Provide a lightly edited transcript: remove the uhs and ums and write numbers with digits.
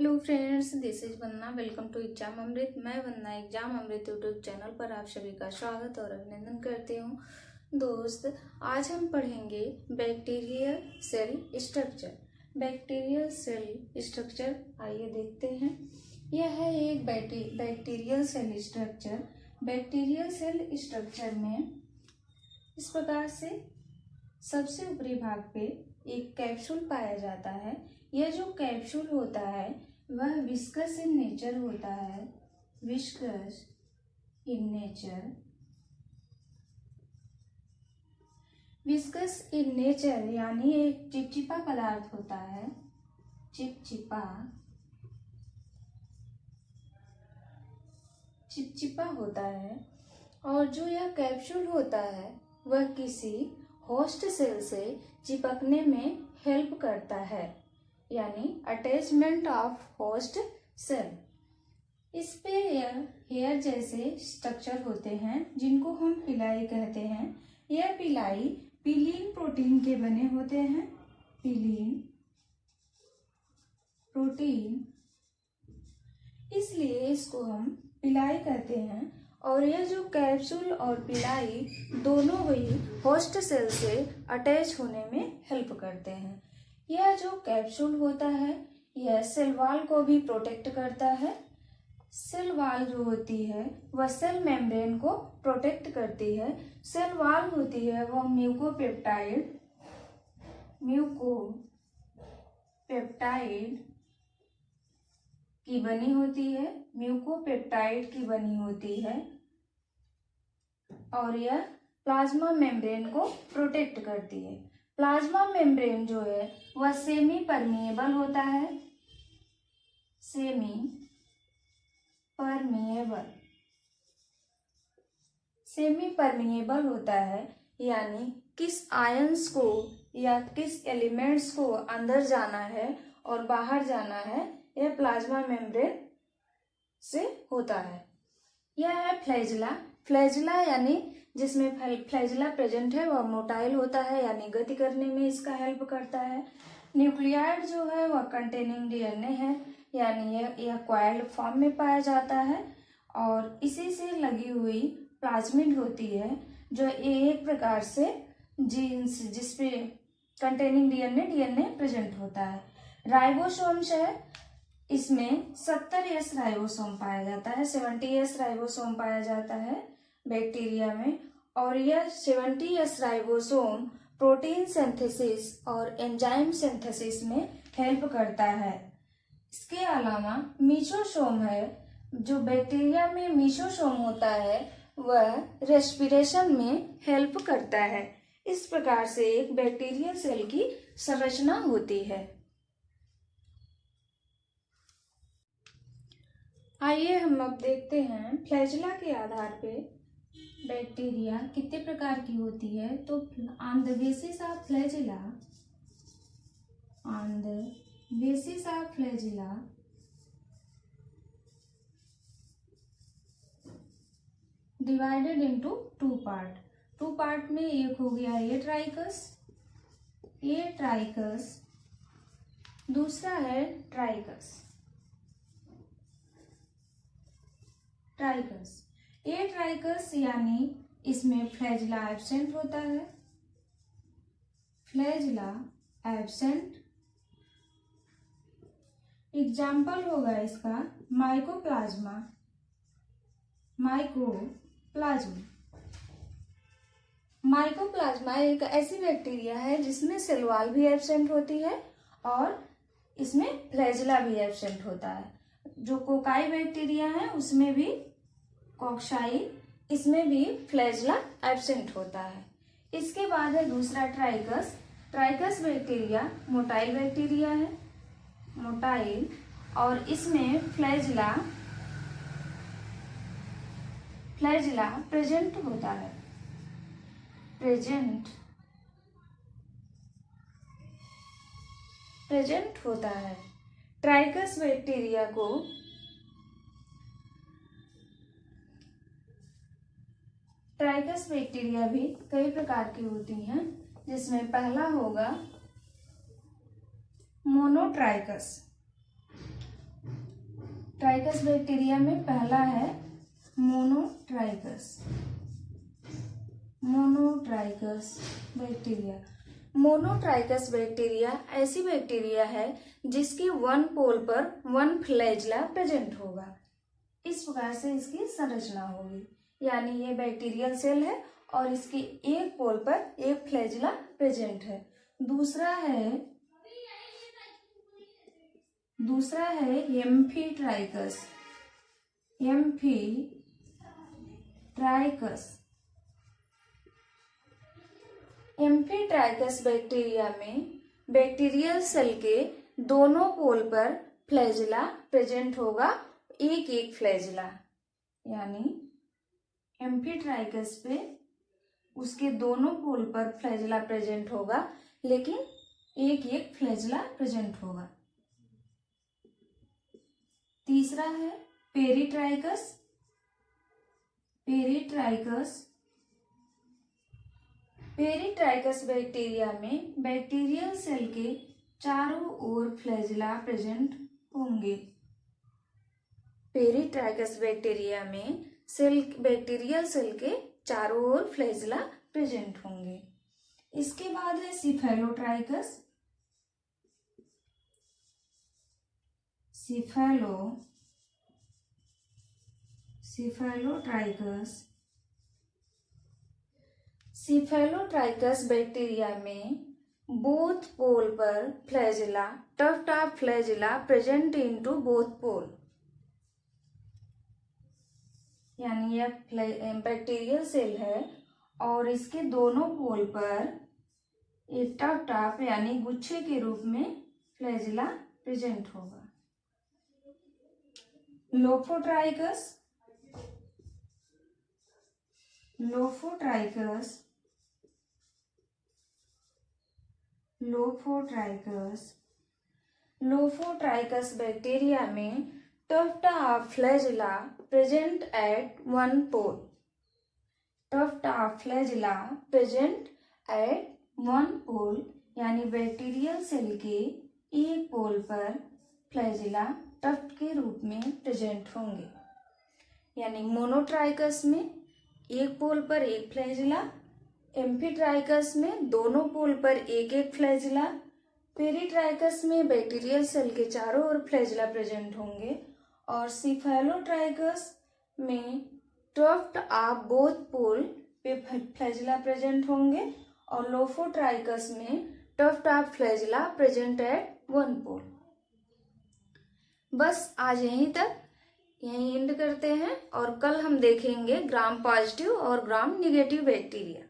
Hello friends, this is Vandana. Welcome to exam Amrit. मैं Vandana exam Amrit YouTube channel पर आप सभी का स्वागत और अभिनंदन करती हूँ। दोस्त, आज हम पढ़ेंगे bacterial cell structure. Bacterial cell structure आइए देखते हैं। यह है एक bacterial cell structure. Bacterial cell structure में इस प्रकार से सबसे ऊपरी भाग पे एक कैप्सूल पाया जाता है। यह जो कैप्सूल होता है वह विस्कस इन नेचर होता है। Viscous in nature. Viscous in nature यानी एक चिपचिपा पदार्थ होता है। चिपचिपा होता है। और जो यह कैप्सूल होता है वह किसी होस्ट सेल से चिपकने में हेल्प करता है, यानी अटैचमेंट ऑफ होस्ट सेल। इस पे हेयर जैसे स्ट्रक्चर होते हैं जिनको हम पिलाई कहते हैं। यह पिलाई पिलीन प्रोटीन के बने होते हैं। पिलीन प्रोटीन, इसलिए इसको हम पिलाई कहते हैं। और यह जो कैप्सूल और पिलाई दोनों ही होस्ट सेल से अटैच होने में हेल्प करते हैं। यह जो कैप्सूल होता है यह सेल वॉल को भी प्रोटेक्ट करता है। सेल वॉल जो होती है वह सेल मेम्ब्रेन को प्रोटेक्ट करती है। सेल वॉल होती है वह म्यूकोपेप्टाइड की बनी होती है। म्यूकोपेप्टाइड की बनी होती है और यह प्लाज्मा मेम्ब्रेन को प्रोटेक्ट करती है। प्लाज्मा मेम्ब्रेन जो है वह सेमी परमिएबल होता है। सेमी परमिएबल होता है, यानी किस आयंस को या किस एलिमेंट्स को अंदर जाना है और बाहर जाना है यह प्लाज्मा मेम्ब्रेन से होता है। यह है फ्लैजिला। फ्लैजिला यानी जिसमें फ्लैजिला प्रेजेंट है वह मोटाइल होता है, यानी गति करने में इसका हेल्प करता है। न्यूक्लियाइड जो है वह कंटेनिंग डीएनए है, यानी यह कॉइल्ड फॉर्म में पाया जाता है। और इसी से लगी हुई प्लाज्मिड होती है जो एक प्रकार से जीन्स जिसपे कंटेनिंग डीएनए प्रेजेंट होता है। राइबोसोम्स है, इसमें 70S राइबोसोम पाया जाता है। 70S राइबोसोम पाया जाता है बैक्टीरिया में। और यह 70S राइबोसोम प्रोटीन सिंथेसिस और एंजाइम सिंथेसिस में हेल्प करता है। इसके अलावा मीसोसोम है, जो बैक्टीरिया में मीसोसोम होता है वह रेस्पिरेशन में हेल्प करता है। इस प्रकार से एक बैक्टीरियल सेल की संरचना होती है। आइए हम अब देखते हैं फ्लैजिला के आधार पे बैक्टीरिया कितने प्रकार की होती है। तो on the basis of flagella divided into two part में एक हो गया ए ट्राइकस, दूसरा है ट्राइकस। ए ट्राइकस यानी इसमें फ्लैजिला एब्सेंट होता है। एग्जाम्पल होगा इसका माइकोप्लाज्मा। माइकोप्लाज्मा एक ऐसी बैक्टीरिया है जिसमें सेल वॉल भी एब्सेंट होती है और इसमें फ्लैजिला भी एब्सेंट होता है। जो कोकाई बैक्टीरिया है उसमें भी इसमें भी फ्लैजिला एब्सेंट होता है। इसके बाद है दूसरा ट्राइकस बैक्टीरिया मोटाइल बैक्टीरिया है, और इसमें फ्लैजिला प्रेजेंट होता है। ट्राइकस बैक्टीरिया को ट्राइकस बैक्टीरिया भी कई प्रकार की होती हैं, जिसमें पहला होगा मोनोट्राइकस। ट्राइकस बैक्टीरिया में पहला है monotrichous. Monotrichous bacteria. Monotrichous bacteria ऐसी बैक्टीरिया है जिसके वन पोल पर वन फ्लैजिला प्रेजेंट होगा। इस प्रकार से इसकी संरचना होगी, यानी ये बैक्टीरियल सेल है और इसके एक पोल पर एक फ्लैजिला प्रेजेंट है। दूसरा है एम्फीट्राइकस। एम्फीट्राइकस बैक्टीरिया में बैक्टीरियल सेल के दोनों पोल पर फ्लैजिला प्रेजेंट होगा, एक एक फ्लैजिला, यानी एम्फीट्राइकस पे उसके दोनों पोल पर फ्लैजिला प्रेजेंट होगा, लेकिन एक एक फ्लैजिला प्रेजेंट होगा। तीसरा है पेरिट्राइकस। पेरिट्राइकस बैक्टीरिया में बैक्टीरियल सेल के चारों ओर फ्लैजिला प्रेजेंट होंगे। पेरिट्राइकस बैक्टीरिया में बैक्टीरियल सेल के चारों ओर फ्लैजिला प्रेजेंट होंगे। इसके बाद है सिफेलोट्राइकस। सिफेलोट्राइकस बैक्टीरिया में बोथ पोल पर flagella, tuft of flagella present into both pole, यानी यह बैक्टीरियल सेल है और इसके दोनों पोल पर एक टफ्ट ऑफ यानी गुच्छे के रूप में फ्लैजिला प्रेजेंट होगा। लोफोट्राइकस बैक्टीरिया में tuft of flagella present at one pole. Tuft of flagella present at one pole, यानी बैक्टीरियल सेल के एक पोल पर फ्लैजिला टफ्ट के रूप में प्रेजेंट होंगे। यानी मोनोट्राइकस में एक पोल पर एक फ्लैजिला, एम्फीट्राइकस में दोनों पोल पर एक एक फ्लैजिला, पेरिट्राइकस में बैक्टीरियल सेल के चारों ओर फ्लैजिला प्रेजेंट होंगे और सिफेलोट्राइकस में टफ्ट ऑफ बोथ पोल पे फ्लैजिला प्रेजेंट होंगे और लोफोट्राइकस में tuft of flagella present at one pole. बस आज यहीं एंड करते हैं और कल हम देखेंगे ग्राम पॉजिटिव और ग्राम नेगेटिव बैक्टीरिया।